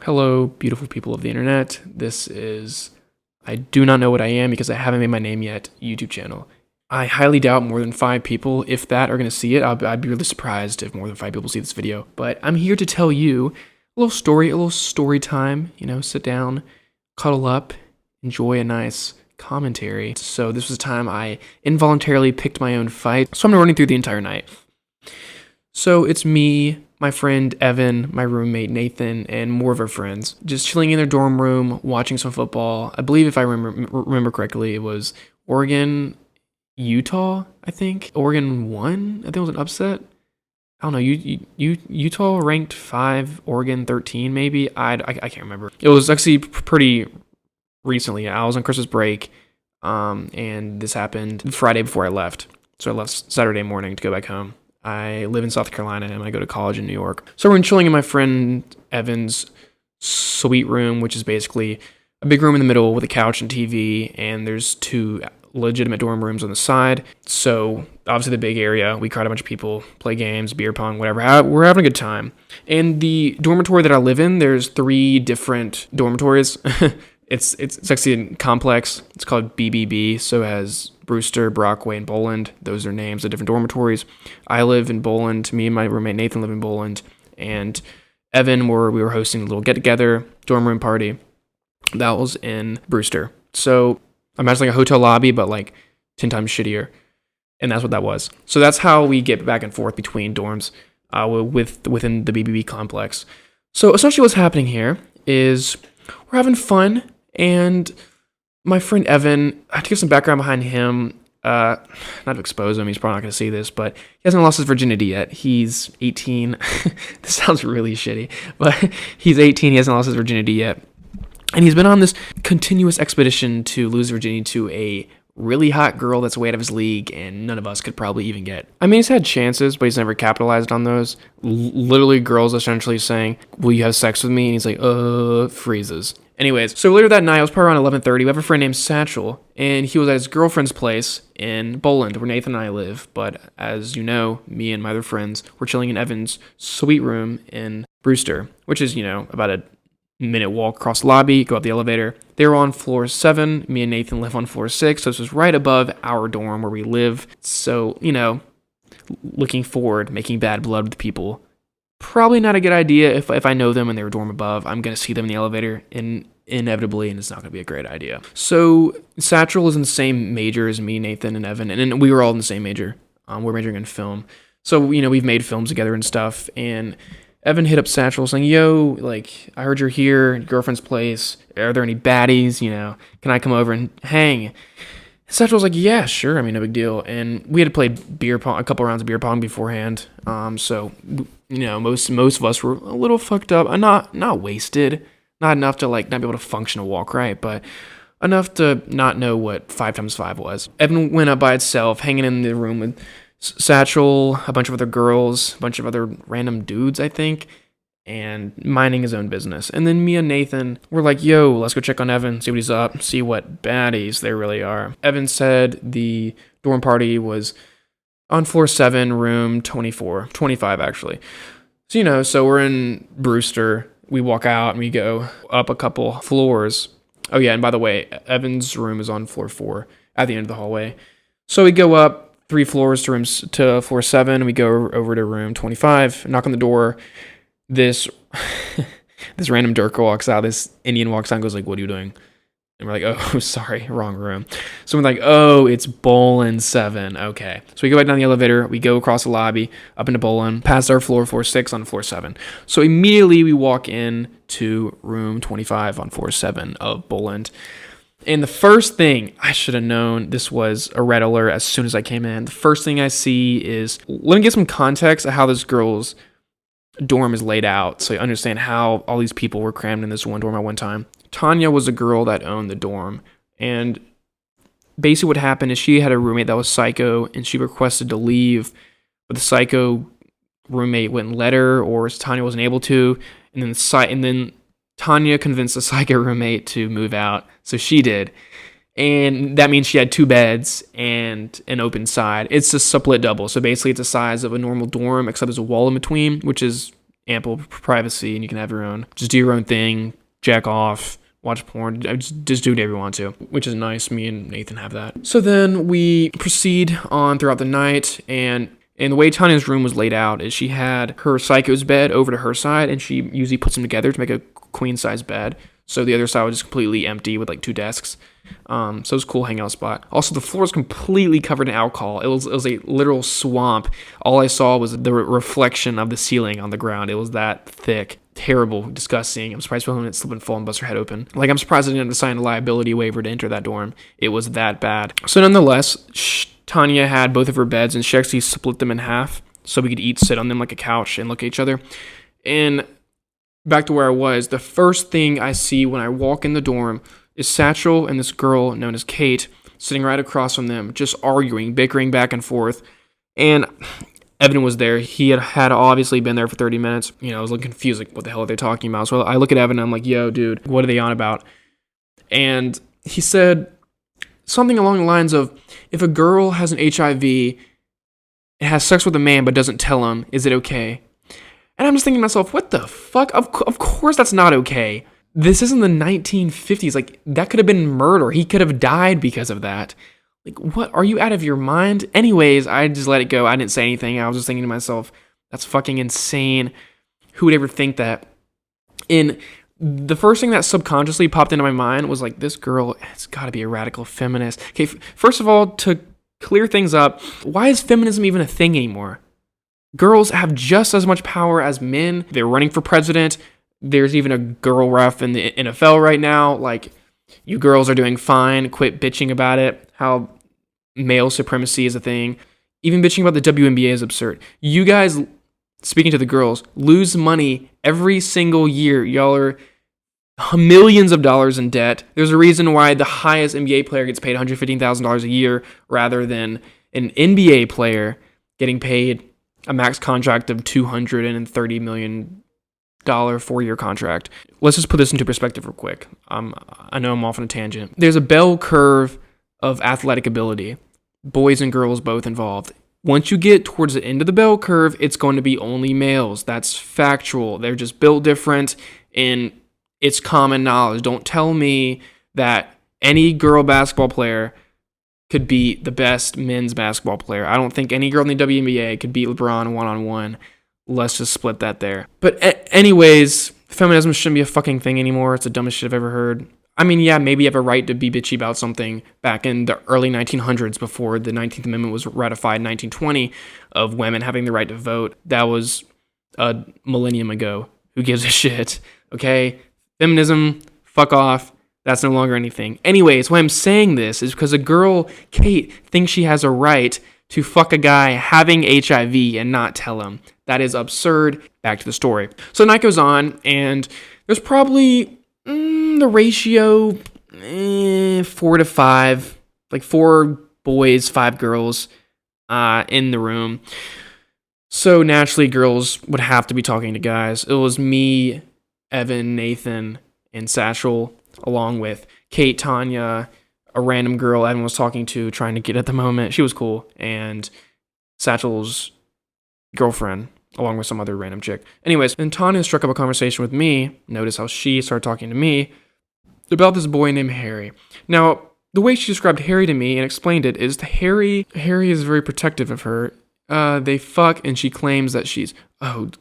Hello, beautiful people of the internet. This is, I do not know what I am because I haven't made my name yet, YouTube channel. I highly doubt more than 5 people, if that, are going to see it. I'd be really surprised if more than 5 people see this video. But I'm here to tell you a little story time. Sit down, cuddle up, enjoy a nice commentary. So this was a time I involuntarily picked my own fight. So I'm running through the entire night. So it's me, my friend Evan, my roommate Nathan, and more of our friends, just chilling in their dorm room, watching some football. I believe if I remember correctly, it was Oregon, Utah, I think. Oregon won. I think it was an upset. I don't know. Utah ranked 5, Oregon 13, maybe. I can't remember. It was actually pretty recently. I was on Christmas break, and this happened Friday before I left. So I left Saturday morning to go back home. I live in South Carolina and I go to college in New York. So we're chilling in my friend Evan's suite room, which is basically a big room in the middle with a couch and TV, and there's 2 legitimate dorm rooms on the side. So obviously the big area, we crowd a bunch of people, play games, beer pong, whatever. We're having a good time. And the dormitory that I live in, there's 3 different dormitories. It's actually a complex. It's called BBB, so it has Brewster, Brockway, and Boland. Those are names of different dormitories. I live in Boland. Me and my roommate Nathan live in Boland. And Evan, we were hosting a little get-together, dorm room party. That was in Brewster. So imagine like a hotel lobby, but like 10 times shittier. And that's what that was. So that's how we get back and forth between dorms within the BBB complex. So essentially what's happening here is we're having fun. And my friend Evan, I have to give some background behind him, not to expose him, he's probably not going to see this, but he hasn't lost his virginity yet. He's 18. This sounds really shitty, but he's 18, he hasn't lost his virginity yet. And he's been on this continuous expedition to lose virginity to a really hot girl that's way out of his league, and none of us could probably even get. I mean, he's had chances, but he's never capitalized on those. Literally, girls essentially saying, "Will you have sex with me?" And he's like, freezes. Anyways, so later that night, it was probably around 11:30, we have a friend named Satchel, and he was at his girlfriend's place in Boland, where Nathan and I live. But as you know, me and my other friends were chilling in Evan's suite room in Brewster, which is, about a minute walk across the lobby, go up the elevator. They were on floor 7. Me and Nathan live on floor 6, so this was right above our dorm where we live. So, looking forward, making bad blood with people. Probably not a good idea if I know them and they're dorm above. I'm going to see them in the elevator inevitably, and it's not going to be a great idea. So Satchel is in the same major as me, Nathan, and Evan, and we were all in the same major. We're majoring in film. So, we've made films together and stuff, and Evan hit up Satchel saying, "Yo, I heard you're here at your girlfriend's place. Are there any baddies? Can I come over and hang?" Satchel was like, "Yeah, sure. I mean, no big deal." And we had played beer pong, a couple rounds of beer pong beforehand. So, most of us were a little fucked up. Not wasted. Not enough to, not be able to function or walk right, but enough to not know what 5 times 5 was. Evan went up by itself, hanging in the room with Satchel, a bunch of other girls, a bunch of other random dudes, I think, and minding his own business. And then me and Nathan were like, "Yo, let's go check on Evan, see what he's up, see what baddies there really are." Evan said the dorm party was on floor 7, room 25 actually. So, so we're in Brewster. We walk out and we go up a couple floors. Oh yeah, and by the way, Evan's room is on floor 4 at the end of the hallway. So we go up 3 floors to floor 7. And we go over to room 25, knock on the door. This random Durka walks out. This Indian walks out and goes like, "What are you doing?" And we're like, "Oh, sorry, wrong room." So we're like, "Oh, it's Boland 7. Okay." So we go back down the elevator. We go across the lobby, up into Boland, past our floor 6 on floor 7. So immediately we walk in to room 25 on floor 7 of Boland. And the first thing, I should have known this was a red alert as soon as I came in. The first thing I see is, let me get some context of how this girl's dorm is laid out so you understand how all these people were crammed in this one dorm at one time. Tanya was a girl that owned the dorm, and basically what happened is she had a roommate that was psycho, and she requested to leave, but the psycho roommate wouldn't let her, or Tanya wasn't able to, and then Tanya convinced the psycho roommate to move out, so she did. And that means she had 2 beds and an open side. It's a split double, so basically it's the size of a normal dorm, except there's a wall in between, which is ample privacy and you can have your own. Just do your own thing, jack off, watch porn, just do whatever you want to, which is nice. Me and Nathan have that. So then we proceed on throughout the night, and the way Tanya's room was laid out is she had her psycho's bed over to her side, and she usually puts them together to make a queen-size bed. So the other side was just completely empty with like 2 desks. So it was a cool hangout spot. Also, the floor was completely covered in alcohol. It was a literal swamp. All I saw was the reflection of the ceiling on the ground. It was that thick. Terrible, disgusting. I'm surprised women didn't slip and fall and bust her head open. Like, I'm surprised I didn't have to sign a liability waiver to enter that dorm. It was that bad. So nonetheless, Tanya had both of her beds, and she actually split them in half so we could each sit on them like a couch and look at each other. And back to where I was, the first thing I see when I walk in the dorm is Satchel and this girl known as Kate sitting right across from them, just arguing, bickering back and forth. And Evan was there. He had obviously been there for 30 minutes. You know, I was looking confused, like, what the hell are they talking about? So I look at Evan and I'm like, yo, dude, what are they on about? And he said something along the lines of, if a girl has an HIV and has sex with a man but doesn't tell him, is it okay? And I'm just thinking to myself, what the fuck? Of course that's not okay. This isn't the 1950s. Like, that could have been murder. He could have died because of that. Like, what? Are you out of your mind? Anyways, I just let it go. I didn't say anything. I was just thinking to myself, that's fucking insane. Who would ever think that? And the first thing that subconsciously popped into my mind was like, this girl has got to be a radical feminist. Okay, first of all, to clear things up, why is feminism even a thing anymore? Girls have just as much power as men. They're running for president. There's even a girl ref in the NFL right now. Like, you girls are doing fine. Quit bitching about it. How male supremacy is a thing. Even bitching about the WNBA is absurd. You guys, speaking to the girls, lose money every single year. Y'all are millions of dollars in debt. There's a reason why the highest NBA player gets paid $115,000 a year rather than an NBA player getting paid a max contract of $230 million 4-year contract. Let's just put this into perspective real quick. I know I'm off on a tangent. There's a bell curve of athletic ability, boys and girls both involved. Once you get towards the end of the bell curve, it's going to be only males. That's factual. They're just built different, and it's common knowledge. Don't tell me that any girl basketball player could be the best men's basketball player. I don't think any girl in the WNBA could beat LeBron one-on-one. Let's just split that there. But anyways, feminism shouldn't be a fucking thing anymore. It's the dumbest shit I've ever heard. I mean, yeah, maybe you have a right to be bitchy about something back in the early 1900s before the 19th Amendment was ratified in 1920 of women having the right to vote. That was a millennium ago. Who gives a shit? Okay? Feminism, fuck off. That's no longer anything. Anyways, why I'm saying this is because a girl, Kate, thinks she has a right to fuck a guy having HIV and not tell him. That is absurd. Back to the story. So the night goes on, and there's probably the ratio 4 to 5, like 4 boys, 5 girls in the room. So naturally, girls would have to be talking to guys. It was me, Evan, Nathan, and Satchel, along with Kate, Tanya, a random girl Evan was talking to, trying to get at the moment. She was cool. And Satchel's girlfriend, along with some other random chick. Anyways, then Tanya struck up a conversation with me. Notice how she started talking to me about this boy named Harry. Now, the way she described Harry to me and explained it is Harry is very protective of her. They fuck, and she claims that she's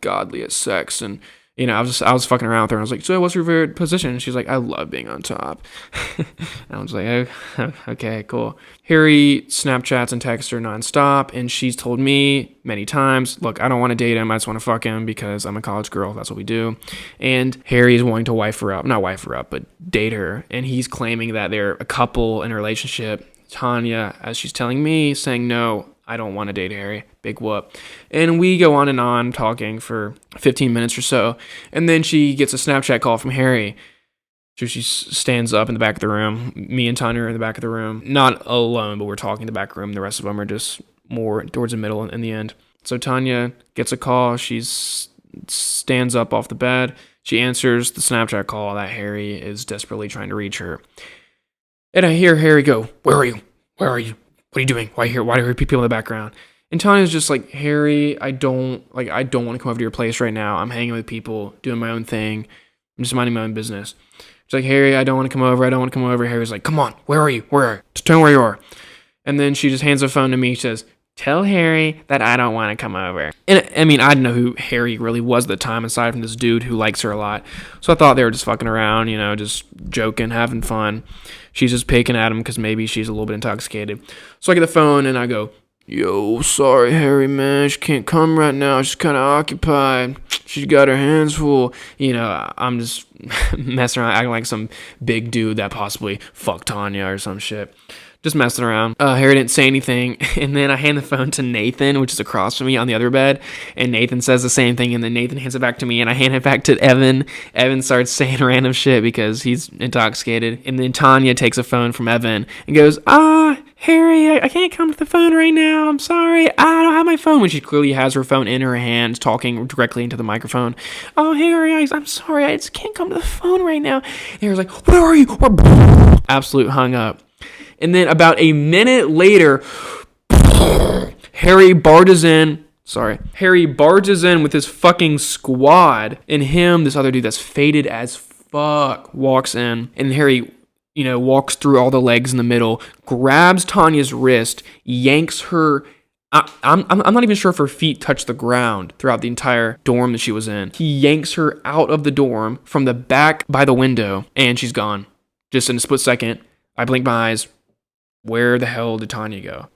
godly at sex, and you know, I was fucking around with her. And I was like, so what's your favorite position? And she's like, I love being on top. And I was like, oh, okay, cool. Harry Snapchats and texts her nonstop. And she's told me many times, look, I don't want to date him. I just want to fuck him because I'm a college girl. That's what we do. And Harry is wanting to not wife her up, but date her. And he's claiming that they're a couple in a relationship. Tanya, as she's telling me, saying, no, I don't want to date Harry. Big whoop. And we go on and on talking for 15 minutes or so. And then she gets a Snapchat call from Harry. So she stands up in the back of the room. Me and Tanya are in the back of the room. Not alone, but we're talking in the back room. The rest of them are just more towards the middle in the end. So Tanya gets a call. She stands up off the bed. She answers the Snapchat call that Harry is desperately trying to reach her. And I hear Harry go, where are you? Where are you? What are you doing? Why do I hear people in the background? And Tanya's just like, Harry, I don't want to come over to your place right now. I'm hanging with people, doing my own thing. I'm just minding my own business. She's like, Harry, I don't want to come over. Harry's like, come on, where are you? Just tell me where you are. And then she just hands the phone to me. She says, tell Harry that I don't want to come over. And I mean, I didn't know who Harry really was at the time, aside from this dude who likes her a lot. So I thought they were just fucking around, just joking, having fun. She's just picking at him because maybe she's a little bit intoxicated. So I get the phone and I go, yo, sorry, Harry, man. She can't come right now. She's kind of occupied. She's got her hands full. I'm just messing around, acting like some big dude that possibly fucked Tanya or some shit. Just messing around. Harry didn't say anything. And then I hand the phone to Nathan, which is across from me on the other bed. And Nathan says the same thing. And then Nathan hands it back to me. And I hand it back to Evan. Evan starts saying random shit because he's intoxicated. And then Tanya takes a phone from Evan and goes, Harry, I can't come to the phone right now. I'm sorry. I don't have my phone. When she clearly has her phone in her hand, talking directly into the microphone. Oh, Harry, I'm sorry. I just can't come to the phone right now. And Harry's like, where are you? Absolute hung up. And then about a minute later, Harry barges in with his fucking squad. And him, this other dude that's faded as fuck, walks in. And Harry, walks through all the legs in the middle, grabs Tanya's wrist, yanks her. I'm not even sure if her feet touched the ground throughout the entire dorm that she was in. He yanks her out of the dorm from the back by the window, and she's gone. Just in a split second, I blink my eyes. Where the hell did Tanya go?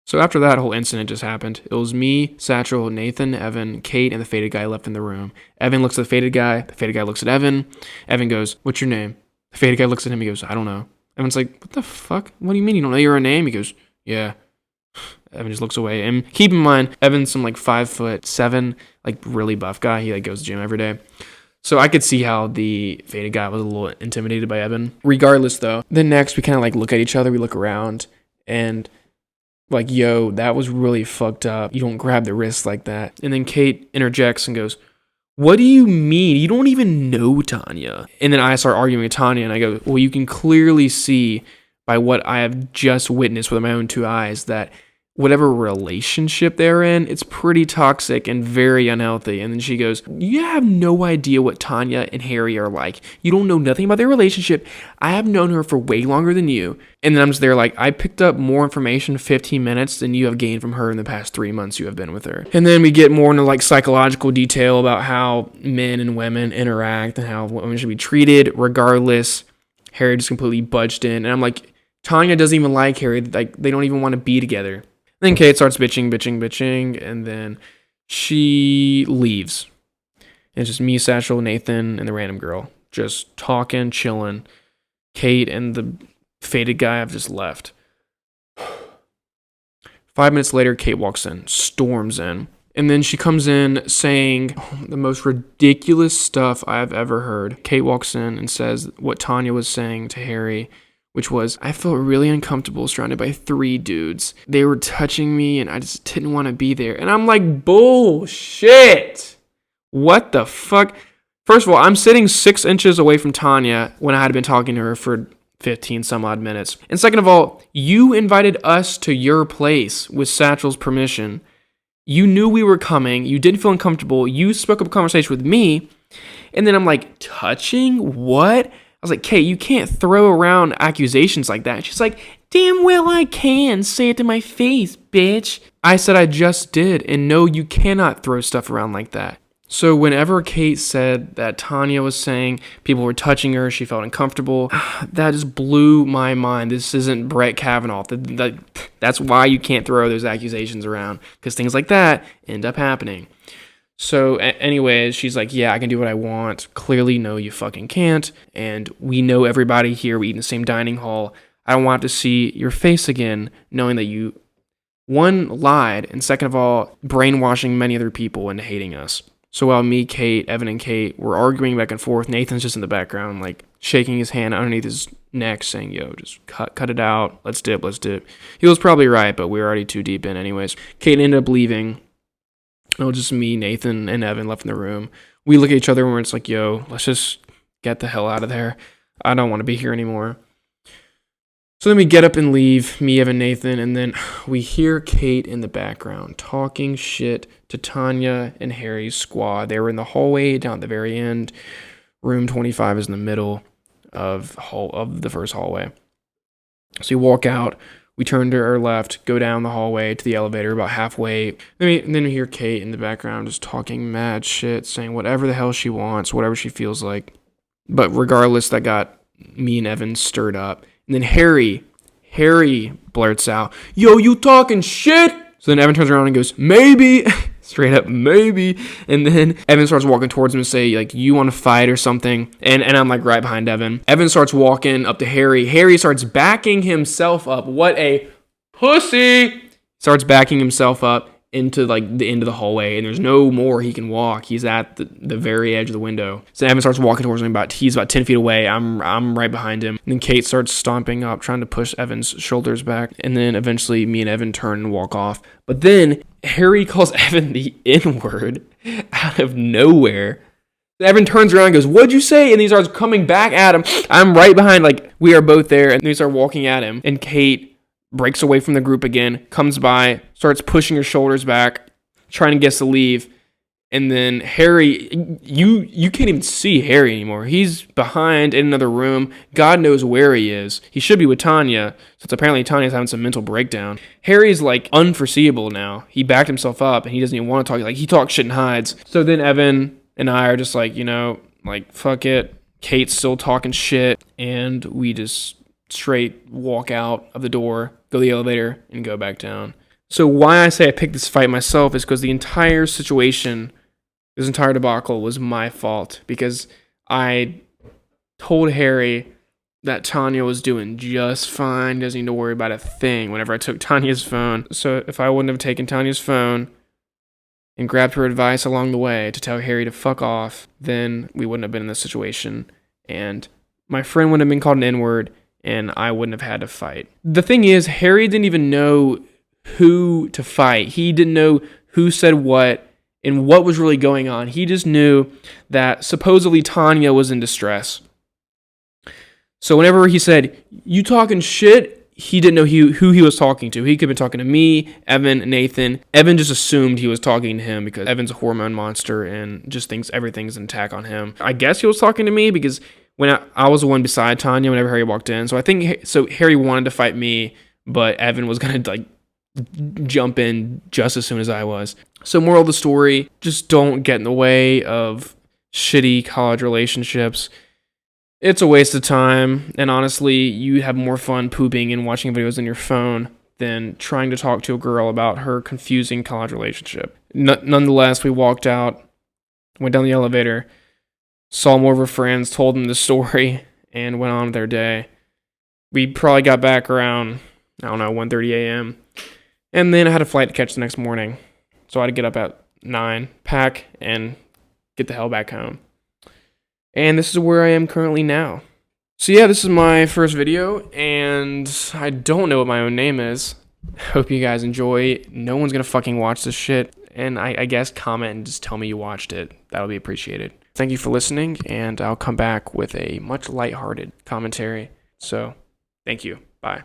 So after that whole incident just happened, it was me, Satchel, Nathan, Evan, Kate, and the faded guy left in the room. Evan looks at the faded guy looks at Evan. Evan goes, what's your name? The faded guy looks at him, he goes, I don't know. Evan's like, what the fuck? What do you mean you don't know your name? He goes, yeah. Evan just looks away. And keep in mind, Evan's some 5'7", really buff guy. He goes to the gym every day. So I could see how the faded guy was a little intimidated by Evan. Regardless, though, then next we kind of look at each other. We look around and yo, that was really fucked up. You don't grab the wrist like that. And then Kate interjects and goes, what do you mean? You don't even know Tanya. And then I start arguing with Tanya and I go, well, you can clearly see by what I have just witnessed with my own two eyes that whatever relationship they're in, it's pretty toxic and very unhealthy. And then she goes, you have no idea what Tanya and Harry are like. You don't know nothing about their relationship. I have known her for way longer than you. And then I'm just there I picked up more information in 15 minutes than you have gained from her in the past 3 months you have been with her. And then we get more into psychological detail about how men and women interact and how women should be treated regardless. Harry just completely budged in. And I'm like, Tanya doesn't even like Harry. They don't even want to be together. Then Kate starts bitching, and then she leaves. And it's just me, Satchel, Nathan, and the random girl. Just talking, chilling. Kate and the faded guy have just left. 5 minutes later, Kate walks in, storms in. And then she comes in saying the most ridiculous stuff I've ever heard. Kate walks in and says what Tanya was saying to Harry, which was, I felt really uncomfortable surrounded by 3 dudes. They were touching me and I just didn't want to be there. And I'm like, bullshit. What the fuck? First of all, I'm sitting 6 inches away from Tanya when I had been talking to her for 15 some odd minutes. And second of all, you invited us to your place with Satchel's permission. You knew we were coming. You didn't feel uncomfortable. You spoke up a conversation with me. And then I'm like, touching? What? I was like, Kate, you can't throw around accusations like that. She's like, damn well I can. Say it to my face, bitch. I said I just did. And no, you cannot throw stuff around like that. So whenever Kate said that Tanya was saying people were touching her, she felt uncomfortable, that just blew my mind. This isn't Brett Kavanaugh. That's why you can't throw those accusations around, because things like that end up happening. So anyways, she's like, yeah, I can do what I want. Clearly, no, you fucking can't. And we know everybody here. We eat in the same dining hall. I don't want to see your face again, knowing that you, one, lied, and second of all, brainwashing many other people into hating us. So while me, Kate, Evan, and Kate were arguing back and forth, Nathan's just in the background, shaking his hand underneath his neck, saying, yo, just cut it out. Let's dip. He was probably right, but we were already too deep in anyways. Kate ended up leaving. It was just me, Nathan, and Evan left in the room. We look at each other and it's like, yo, let's just get the hell out of there. I don't want to be here anymore. So then we get up and leave, me, Evan, Nathan, and then we hear Kate in the background talking shit to Tanya and Harry's squad. They were in the hallway down at the very end. Room 25 is in the middle of the first hallway. So we walk out, we turn to our left, go down the hallway to the elevator about halfway. And then we hear Kate in the background just talking mad shit, saying whatever the hell she wants, whatever she feels like. But regardless, that got me and Evan stirred up. And then Harry blurts out, "Yo, you talking shit?" So then Evan turns around and goes, "Maybe." Straight up, maybe. And then Evan starts walking towards him and say, like, "You want to fight or something?" And I'm like right behind Evan. Evan starts walking up to Harry. Harry starts backing himself up. What a pussy. Starts backing himself up into like the end of the hallway, and there's no more he can walk. He's at the very edge of the window. So Evan starts walking towards him. He's about 10 feet away. I'm right behind him. And then Kate starts stomping up, trying to push Evan's shoulders back. And then eventually me and Evan turn and walk off. But then Harry calls Evan the N-word out of nowhere. Evan turns around and goes, "What'd you say?" And he starts coming back at him. I'm right behind, like, we are both there. And they start walking at him. And Kate breaks away from the group again, comes by, starts pushing her shoulders back, trying to get us to leave. And then Harry, you can't even see Harry anymore. He's behind in another room. God knows where he is. He should be with Tanya, since apparently Tanya's having some mental breakdown. Harry's like unforeseeable now. He backed himself up and he doesn't even want to talk. Like, he talks shit and hides. So then Evan and I are just like, like, fuck it. Kate's still talking shit. And we just straight walk out of the door, go to the elevator, and go back down. So why I say I picked this fight myself is because the entire situation, this entire debacle, was my fault. Because I told Harry that Tanya was doing just fine, doesn't need to worry about a thing, whenever I took Tanya's phone. So if I wouldn't have taken Tanya's phone and grabbed her advice along the way to tell Harry to fuck off, then we wouldn't have been in this situation. And my friend wouldn't have been called an N-word, and I wouldn't have had to fight. The thing is, Harry didn't even know who to fight. He didn't know who said what and what was really going on. He just knew that supposedly Tanya was in distress. So whenever he said, "You talking shit," he didn't know who he was talking to. He could have been talking to me, Evan, Nathan. Evan just assumed he was talking to him because Evan's a hormone monster and just thinks everything's an attack on him. I guess he was talking to me because when I was the one beside Tanya whenever Harry walked in. So I think Harry wanted to fight me, but Evan was going to like jump in just as soon as I was. So moral of the story, just don't get in the way of shitty college relationships. It's a waste of time, and honestly, you have more fun pooping and watching videos on your phone than trying to talk to a girl about her confusing college relationship. Nonetheless, we walked out, went down the elevator, saw more of her friends, told them the story, and went on with their day. We probably got back around, 1:30 a.m., and then I had a flight to catch the next morning. So I had to get up at 9, pack, and get the hell back home. And this is where I am currently now. So yeah, this is my first video, and I don't know what my own name is. Hope you guys enjoy. No one's gonna fucking watch this shit. And I guess comment and just tell me you watched it. That'll be appreciated. Thank you for listening, and I'll come back with a much lighthearted commentary. So, thank you. Bye.